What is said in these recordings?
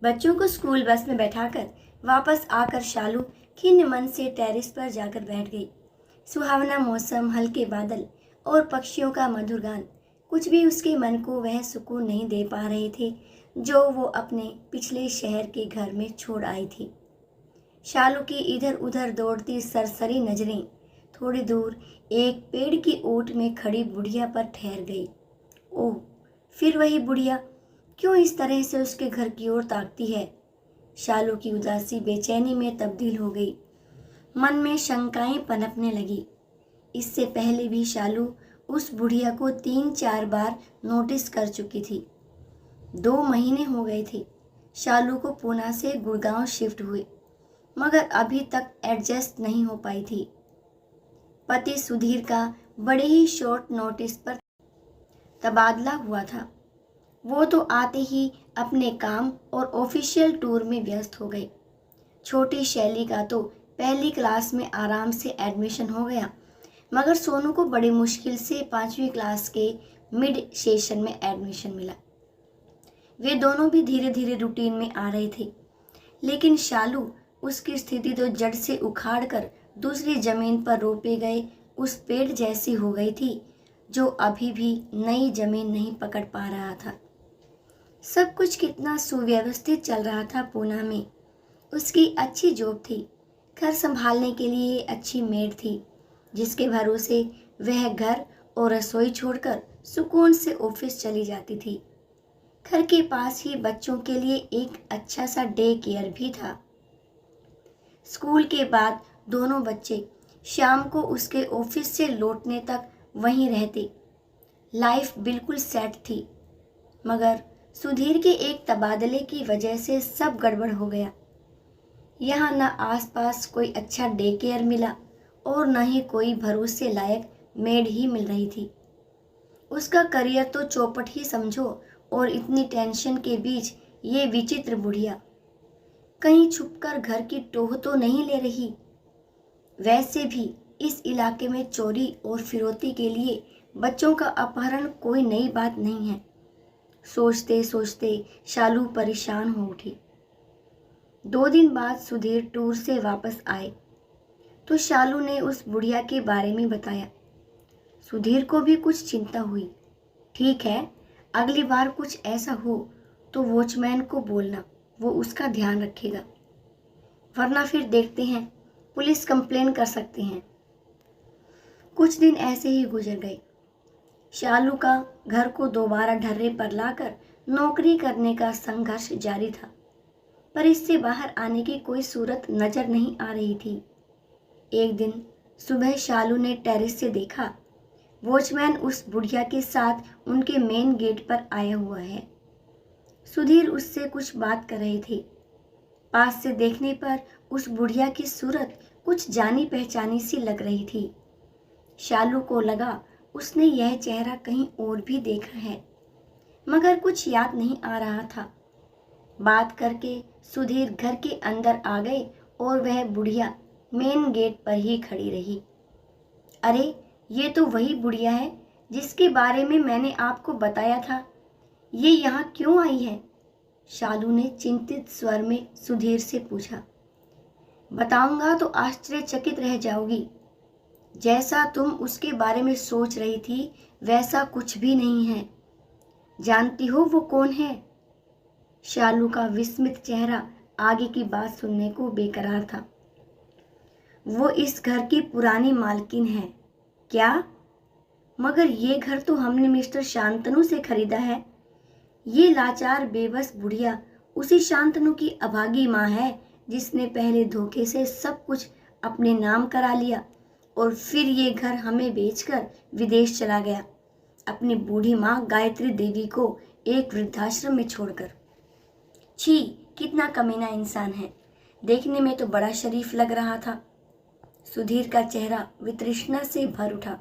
बच्चों को school bus में बैठाकर वापस आकर शालू खिन्न मन से टेरेस पर जाकर बैठ गई। सुहावना मौसम, हल्के बादल और पक्षियों का मधुर गान, कुछ भी उसके मन को वह सुकून नहीं दे पा रहे थे जो वो अपने पिछले शहर के घर में छोड़ आई थी। शालू की इधर उधर दौड़ती सरसरी नजरें थोड़ी दूर एक पेड़ की ओट में खड़ी बुढ़िया पर ठहर गई। ओह, फिर वही बुढ़िया क्यों इस तरह से उसके घर की ओर ताकती है? शालू की उदासी बेचैनी में तब्दील हो गई। मन में शंकाएं पनपने लगी। इससे पहले भी शालू उस बुढ़िया को 3-4 बार नोटिस कर चुकी थी। 2 महीने हो गए थे शालू को पूना से गुड़गांव शिफ्ट हुए, मगर अभी तक एडजस्ट नहीं हो पाई थी। पति सुधीर का बड़े ही शॉर्ट नोटिस पर तबादला हुआ था। वो तो आते ही अपने काम और ऑफिशियल टूर में व्यस्त हो गए। छोटी शैली का तो पहली क्लास में आराम से एडमिशन हो गया, मगर सोनू को बड़ी मुश्किल से 5वीं क्लास के मिड सेशन में एडमिशन मिला। वे दोनों भी धीरे धीरे रूटीन में आ रहे थे, लेकिन शालू उसकी स्थिति तो जड़ से उखाड़ कर दूसरी जमीन पर रोपे गए उस पेड़ जैसी हो गई थी जो अभी भी नई जमीन नहीं पकड़ पा रहा था। सब कुछ कितना सुव्यवस्थित चल रहा था पूना में। उसकी अच्छी जॉब थी, घर संभालने के लिए अच्छी मेड थी, जिसके भरोसे वह घर और रसोई छोड़कर सुकून से ऑफिस चली जाती थी। घर के पास ही बच्चों के लिए एक अच्छा सा डे केयर भी था। स्कूल के बाद दोनों बच्चे शाम को उसके ऑफिस से लौटने तक वहीं रहते। लाइफ बिल्कुल सेट थी, मगर सुधीर के एक तबादले की वजह से सब गड़बड़ हो गया। यहाँ न आसपास कोई अच्छा डे केयर मिला और न ही कोई भरोसे लायक मेड ही मिल रही थी। उसका करियर तो चौपट ही समझो, और इतनी टेंशन के बीच ये विचित्र बुढ़िया कहीं छुपकर घर की टोह तो नहीं ले रही। वैसे भी इस इलाके में चोरी और फिरौती के लिए बच्चों का अपहरण कोई नई बात नहीं है। सोचते सोचते शालू परेशान हो उठी। 2 दिन बाद सुधीर टूर से वापस आए तो शालू ने उस बुढ़िया के बारे में बताया। सुधीर को भी कुछ चिंता हुई। ठीक है, अगली बार कुछ ऐसा हो तो वॉचमैन को बोलना, वो उसका ध्यान रखेगा, वरना फिर देखते हैं, पुलिस कंप्लेन कर सकते हैं। कुछ दिन ऐसे ही गुजर गए। शालू का घर को दोबारा ढर्रे पर लाकर नौकरी करने का संघर्ष जारी था, पर इससे बाहर आने की कोई सूरत नजर नहीं आ रही थी। एक दिन सुबह शालू ने टेरेस से देखा, वॉचमैन उस बुढ़िया के साथ उनके मेन गेट पर आया हुआ है। सुधीर उससे कुछ बात कर रहे थे। पास से देखने पर उस बुढ़िया की सूरत कुछ जानी पहचानी सी लग रही थी। शालू को लगा उसने यह चेहरा कहीं और भी देखा है, मगर कुछ याद नहीं आ रहा था। बात करके सुधीर घर के अंदर आ गए और वह बुढ़िया मेन गेट पर ही खड़ी रही। अरे, ये तो वही बुढ़िया है जिसके बारे में मैंने आपको बताया था। ये यहाँ क्यों आई है? शालू ने चिंतित स्वर में सुधीर से पूछा। बताऊंगा तो आश्चर्यचकित रह जाओगी। जैसा तुम उसके बारे में सोच रही थी वैसा कुछ भी नहीं है। जानती हो वो कौन है? शालू का विस्मित चेहरा आगे की बात सुनने को बेकरार था। वो इस घर की पुरानी मालकिन है। क्या? मगर ये घर तो हमने मिस्टर शांतनु से खरीदा है। ये लाचार बेबस बुढ़िया उसी शांतनु की अभागी माँ है जिसने पहले धोखे से सब कुछ अपने नाम करा लिया और फिर ये घर हमें बेचकर विदेश चला गया, अपनी बूढ़ी माँ गायत्री देवी को एक वृद्धाश्रम में छोड़कर। छी, कितना कमीना इंसान है। देखने में तो बड़ा शरीफ लग रहा था। सुधीर का चेहरा वितृष्णा से भर उठा।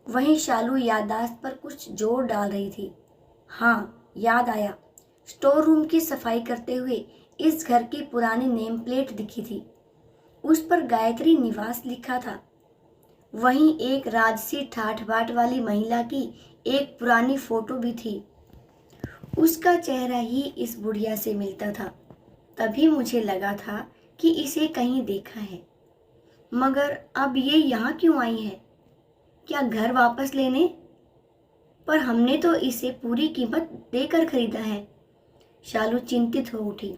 वहीं शालू याददाश्त पर कुछ जोर डाल रही थी। हाँ, याद आया। स्टोर रूम की सफाई करते हुए इस घर की पुरानी नेम प्लेट दिखी थी। उस पर गायत्री निवास लिखा था। वहीं एक राजसी ठाठ बाट वाली महिला की एक पुरानी फोटो भी थी। उसका चेहरा ही इस बुढ़िया से मिलता था। तभी मुझे लगा था कि इसे कहीं देखा है, मगर अब ये यहाँ क्यों आई है? क्या घर वापस लेने? पर हमने तो इसे पूरी कीमत देकर खरीदा है। शालू चिंतित हो उठी।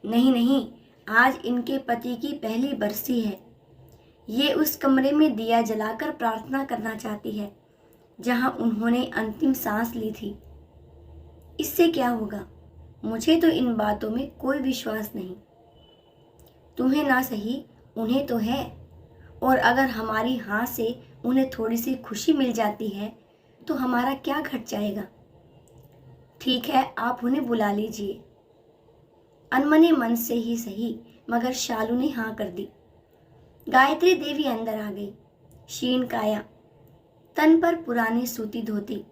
नहीं नहीं, आज इनके पति की पहली बरसी है। ये उस कमरे में दिया जलाकर प्रार्थना करना चाहती है जहां उन्होंने अंतिम सांस ली थी। इससे क्या होगा? मुझे तो इन बातों में कोई विश्वास नहीं। तुम्हें ना सही, उन्हें तो है। और अगर हमारी हाँ से उन्हें थोड़ी सी खुशी मिल जाती है तो हमारा क्या घट जाएगा? ठीक है, आप उन्हें बुला लीजिए। अनमने मन से ही सही, मगर शालू ने हाँ कर दी। गायत्री देवी अंदर आ गई। क्षीण काया, तन पर पुरानी सूती धोती,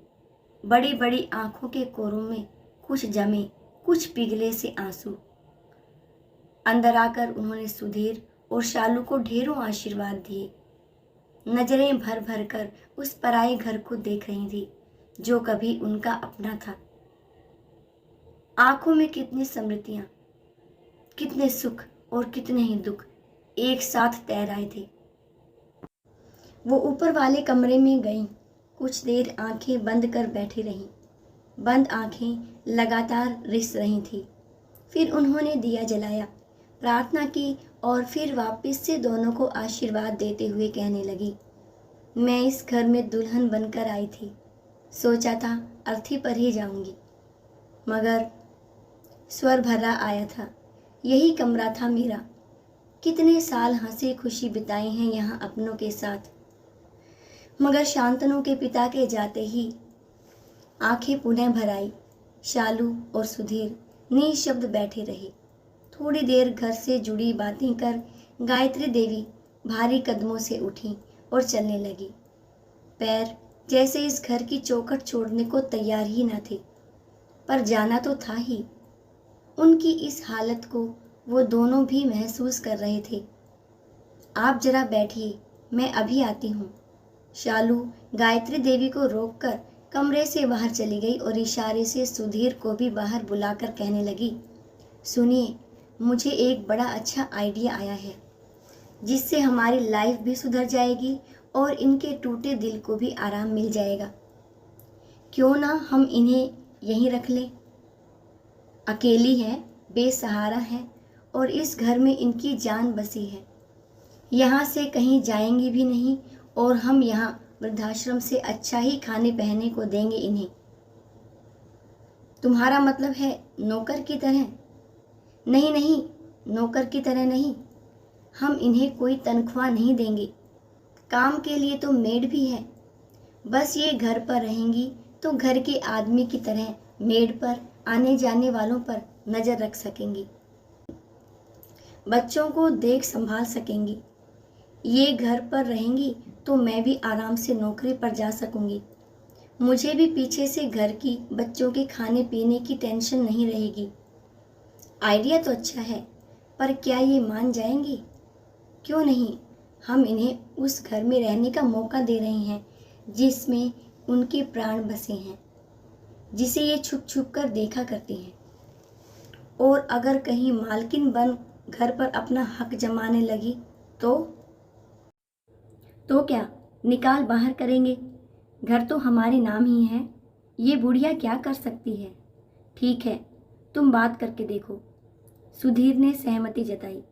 बड़ी बड़ी आंखों के कोरों में कुछ जमे कुछ पिघले से आंसू। अंदर आकर उन्होंने सुधीर और शालू को ढेरों आशीर्वाद दिए। नजरें भर भर कर उस पराए घर को देख रही थी जो कभी उनका अपना था। आंखों में कितनी स्मृतियां, कितने सुख और कितने ही दुख एक साथ तैर आए थे। वो ऊपर वाले कमरे में गईं। कुछ देर आंखें बंद कर बैठी रहीं। बंद आंखें लगातार रिस रही थी। फिर उन्होंने दिया जलाया, प्रार्थना की और फिर वापस से दोनों को आशीर्वाद देते हुए कहने लगी, मैं इस घर में दुल्हन बनकर आई थी। सोचा था अर्थी पर ही जाऊंगी, मगर स्वर भरा आया था। यही कमरा था मेरा। कितने साल हंसी खुशी बिताए हैं यहाँ अपनों के साथ। मगर शांतनु के पिता के जाते ही आंखें पुनः भर आई। शालू और सुधीर निशब्द बैठे रहे। थोड़ी देर घर से जुड़ी बातें कर गायत्री देवी भारी कदमों से उठी और चलने लगी। पैर जैसे इस घर की चौखट छोड़ने को तैयार ही न थे, पर जाना तो था ही। उनकी इस हालत को वो दोनों भी महसूस कर रहे थे। आप जरा बैठिए, मैं अभी आती हूँ। शालू गायत्री देवी को रोककर कमरे से बाहर चली गई और इशारे से सुधीर को भी बाहर बुलाकर कहने लगी, सुनिए, मुझे एक बड़ा अच्छा आइडिया आया है जिससे हमारी लाइफ भी सुधर जाएगी और इनके टूटे दिल को भी आराम मिल जाएगा। क्यों ना हम इन्हें यहीं रख लें? अकेली है, बेसहारा है और इस घर में इनकी जान बसी है। यहाँ से कहीं जाएंगी भी नहीं और हम यहाँ वृद्धाश्रम से अच्छा ही खाने पहनने को देंगे इन्हें। तुम्हारा मतलब है नौकर की तरह? नहीं नहीं, नौकर की तरह नहीं। हम इन्हें कोई तनख्वाह नहीं देंगे। काम के लिए तो मेड भी है। बस ये घर पर रहेंगी तो घर के आदमी की तरह मेड पर आने जाने वालों पर नजर रख सकेंगी, बच्चों को देख संभाल सकेंगी। ये घर पर रहेंगी तो मैं भी आराम से नौकरी पर जा सकूंगी। मुझे भी पीछे से घर की बच्चों के खाने पीने की टेंशन नहीं रहेगी। आइडिया तो अच्छा है, पर क्या ये मान जाएंगी? क्यों नहीं, हम इन्हें उस घर में रहने का मौका दे रहे हैं जिसमें उनके प्राण बसे हैं, जिसे ये छुप छुप कर देखा करती हैं। और अगर कहीं मालकिन बन घर पर अपना हक जमाने लगी तो क्या निकाल बाहर करेंगे? घर तो हमारे नाम ही है। ये बुढ़िया क्या कर सकती है? ठीक है, तुम बात करके देखो। सुधीर ने सहमति जताई।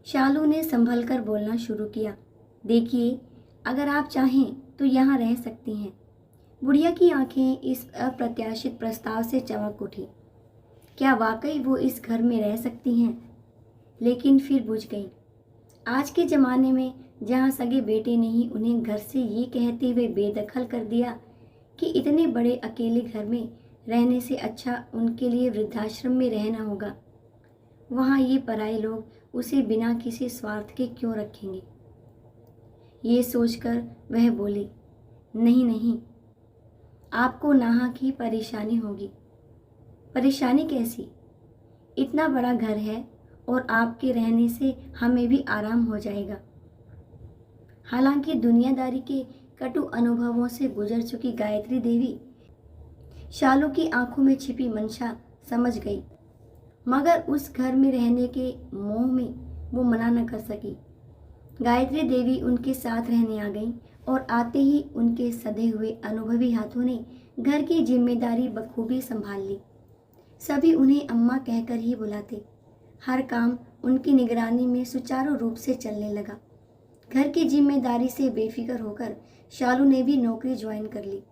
शालू ने संभल कर बोलना शुरू किया, देखिए, अगर आप चाहें तो यहाँ रह सकती हैं। बुढ़िया की आंखें इस अप्रत्याशित प्रस्ताव से चमक उठी। क्या वाकई वो इस घर में रह सकती हैं? लेकिन फिर बुझ गई। आज के ज़माने में जहाँ सगे बेटे ने ही उन्हें घर से ये कहते हुए बेदखल कर दिया कि इतने बड़े अकेले घर में रहने से अच्छा उनके लिए वृद्धाश्रम में रहना होगा, वहाँ ये पराए लोग उसे बिना किसी स्वार्थ के क्यों रखेंगे? ये सोचकर वह बोली, नहीं नहीं, आपको नाहक ही परेशानी होगी। परेशानी कैसी? इतना बड़ा घर है और आपके रहने से हमें भी आराम हो जाएगा। हालांकि दुनियादारी के कटु अनुभवों से गुजर चुकी गायत्री देवी शालू की आंखों में छिपी मंशा समझ गई, मगर उस घर में रहने के मोह में वो मना न कर सकी। गायत्री देवी उनके साथ रहने आ गई और आते ही उनके सधे हुए अनुभवी हाथों ने घर की जिम्मेदारी बखूबी संभाल ली। सभी उन्हें अम्मा कहकर ही बुलाते। हर काम उनकी निगरानी में सुचारू रूप से चलने लगा। घर की जिम्मेदारी से बेफिक्र होकर शालू ने भी नौकरी ज्वाइन कर ली।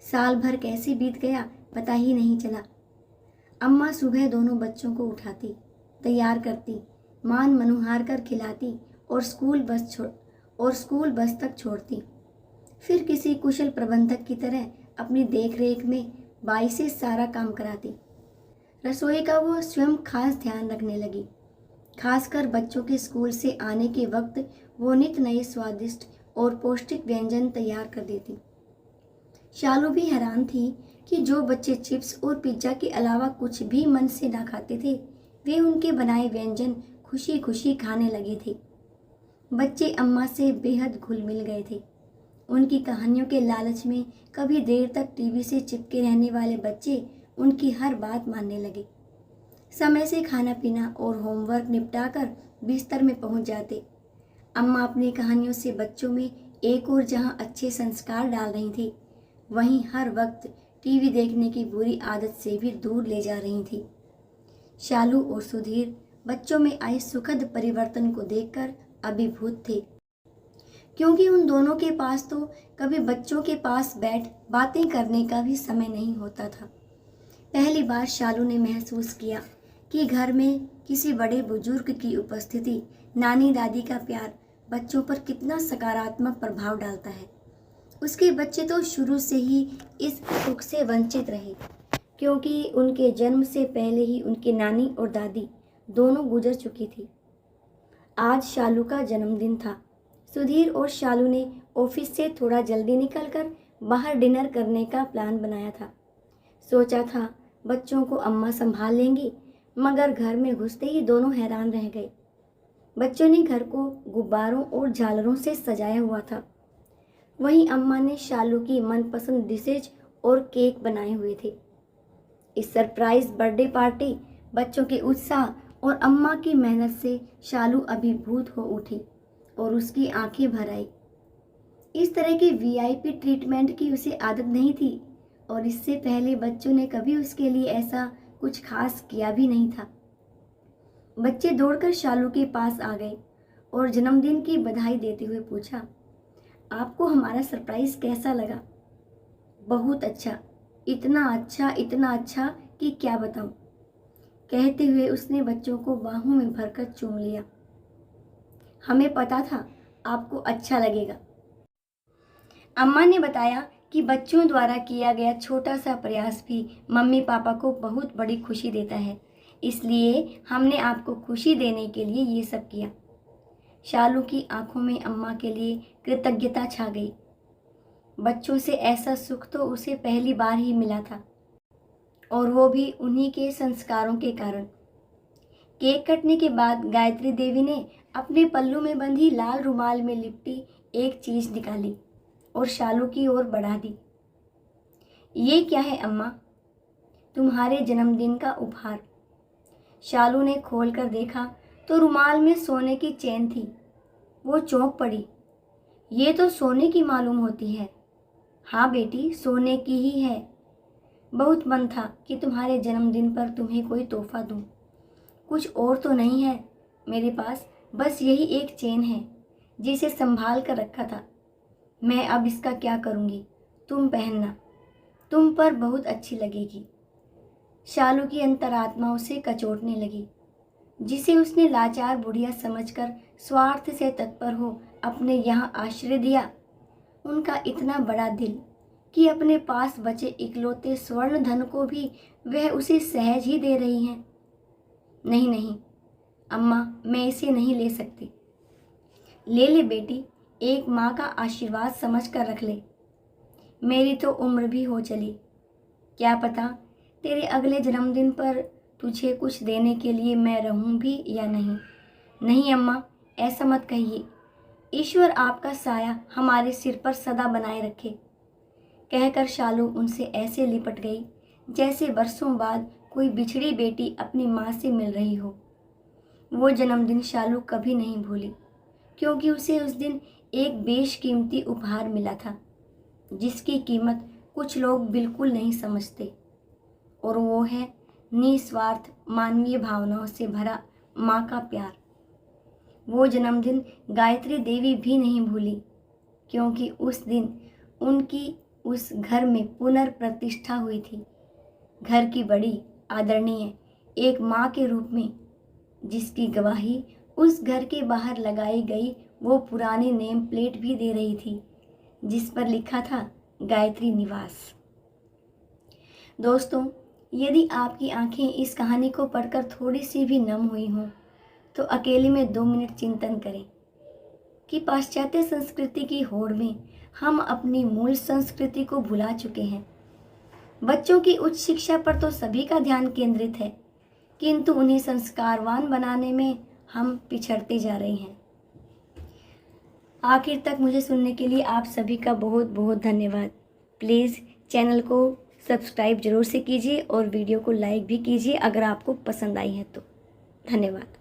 साल भर कैसे बीत गया पता ही नहीं चला। अम्मा सुबह दोनों बच्चों को उठाती, तैयार करती, मान मनुहार कर खिलाती और स्कूल बस तक छोड़ती। फिर किसी कुशल प्रबंधक की तरह अपनी देखरेख में बाई से सारा काम कराती। रसोई का वो स्वयं खास ध्यान रखने लगी। खासकर बच्चों के स्कूल से आने के वक्त वो नित नए स्वादिष्ट और पौष्टिक व्यंजन तैयार कर देती। शालू भी हैरान थी कि जो बच्चे चिप्स और पिज्ज़ा के अलावा कुछ भी मन से ना खाते थे, वे उनके बनाए व्यंजन खुशी खुशी खाने लगे थे। बच्चे अम्मा से बेहद घुल मिल गए थे। उनकी कहानियों के लालच में कभी देर तक टीवी से चिपके रहने वाले बच्चे उनकी हर बात मानने लगे। समय से खाना पीना और होमवर्क निपटाकर बिस्तर में पहुंच जाते। अम्मा अपनी कहानियों से बच्चों में एक और जहां अच्छे संस्कार डाल रही थी, वहीं हर वक्त टीवी देखने की बुरी आदत से भी दूर ले जा रही थी। शालू और सुधीर बच्चों में आए सुखद परिवर्तन को देखकर अभिभूत थे, क्योंकि उन दोनों के पास तो कभी बच्चों के पास बैठ बातें करने का भी समय नहीं होता था। पहली बार शालू ने महसूस किया कि घर में किसी बड़े बुजुर्ग की उपस्थिति, नानी दादी का प्यार बच्चों पर कितना सकारात्मक प्रभाव डालता है। उसके बच्चे तो शुरू से ही इस सुख से वंचित रहे, क्योंकि उनके जन्म से पहले ही उनकी नानी और दादी दोनों गुजर चुकी थी। आज शालू का जन्मदिन था। सुधीर और शालू ने ऑफिस से थोड़ा जल्दी निकलकर बाहर डिनर करने का प्लान बनाया था। सोचा था बच्चों को अम्मा संभाल लेंगी, मगर घर में घुसते ही दोनों हैरान रह गए। बच्चों ने घर को गुब्बारों और झालरों से सजाया हुआ था। वहीं अम्मा ने शालू की मनपसंद डिशेज और केक बनाए हुए थे। इस सरप्राइज बर्थडे पार्टी, बच्चों के उत्साह और अम्मा की मेहनत से शालू अभिभूत हो उठी और उसकी आंखें भर आई। इस तरह की वीआईपी ट्रीटमेंट की उसे आदत नहीं थी और इससे पहले बच्चों ने कभी उसके लिए ऐसा कुछ खास किया भी नहीं था। बच्चे दौड़कर शालू के पास आ गए और जन्मदिन की बधाई देते हुए पूछा, आपको हमारा सरप्राइज कैसा लगा? बहुत अच्छा, इतना अच्छा कि क्या बताऊं। कहते हुए उसने बच्चों को बाहों में भरकर चूम लिया। हमें पता था आपको अच्छा लगेगा। अम्मा ने बताया कि बच्चों द्वारा किया गया छोटा सा प्रयास भी मम्मी पापा को बहुत बड़ी खुशी देता है, इसलिए हमने आपको खुशी देने के लिए ये सब किया। शालू की आंखों में अम्मा के लिए कृतज्ञता छा गई। बच्चों से ऐसा सुख तो उसे पहली बार ही मिला था, और वो भी उन्हीं के संस्कारों के कारण। केक कटने के बाद गायत्री देवी ने अपने पल्लू में बंधी लाल रुमाल में लिपटी एक चीज निकाली और शालू की ओर बढ़ा दी। ये क्या है अम्मा? तुम्हारे जन्मदिन का उपहार। शालू ने खोल कर देखा तो रुमाल में सोने की चेन थी। वो चौंक पड़ी। ये तो सोने की मालूम होती है। हाँ बेटी, सोने की ही है। बहुत मन था कि तुम्हारे जन्मदिन पर तुम्हें कोई तोहफा दूं। कुछ और तो नहीं है मेरे पास, बस यही एक चेन है जिसे संभाल कर रखा था। मैं अब इसका क्या करूँगी? तुम पहनना, तुम पर बहुत अच्छी लगेगी। शालू की अंतरात्मा उसे कचोटने लगी, जिसे उसने लाचार बुढ़िया समझकर स्वार्थ से तत्पर हो अपने यहाँ आश्रय दिया। उनका इतना बड़ा दिल कि अपने पास बचे इकलौते स्वर्ण धन को भी वह उसे सहज ही दे रही हैं। नहीं नहीं अम्मा, मैं इसे नहीं ले सकती। ले ले बेटी, एक माँ का आशीर्वाद समझ कर रख ले। मेरी तो उम्र भी हो चली, क्या पता तेरे अगले जन्मदिन पर तुझे कुछ देने के लिए मैं रहूं भी या नहीं। नहीं अम्मा, ऐसा मत कहिए। ईश्वर आपका साया हमारे सिर पर सदा बनाए रखे। कहकर शालू उनसे ऐसे लिपट गई जैसे बरसों बाद कोई बिछड़ी बेटी अपनी माँ से मिल रही हो। वो जन्मदिन शालू कभी नहीं भूली, क्योंकि उसे उस दिन एक बेशकीमती उपहार मिला था जिसकी कीमत कुछ लोग बिल्कुल नहीं समझते, और वो है निस्वार्थ मानवीय भावनाओं से भरा माँ का प्यार। वो जन्मदिन गायत्री देवी भी नहीं भूली, क्योंकि उस दिन उनकी उस घर में पुनर्प्रतिष्ठा हुई थी, घर की बड़ी आदरणीय एक माँ के रूप में, जिसकी गवाही उस घर के बाहर लगाई गई वो पुरानी नेम प्लेट भी दे रही थी, जिस पर लिखा था गायत्री निवास। दोस्तों, यदि आपकी आंखें इस कहानी को पढ़कर थोड़ी सी भी नम हुई हों, तो अकेले में 2 मिनट चिंतन करें कि पाश्चात्य संस्कृति की होड़ में हम अपनी मूल संस्कृति को भुला चुके हैं। बच्चों की उच्च शिक्षा पर तो सभी का ध्यान केंद्रित है, किंतु उन्हें संस्कारवान बनाने में हम पिछड़ते जा रहे हैं। आखिर तक मुझे सुनने के लिए आप सभी का बहुत बहुत धन्यवाद। प्लीज़ चैनल को सब्सक्राइब जरूर से कीजिए और वीडियो को लाइक भी कीजिए अगर आपको पसंद आई है तो। धन्यवाद।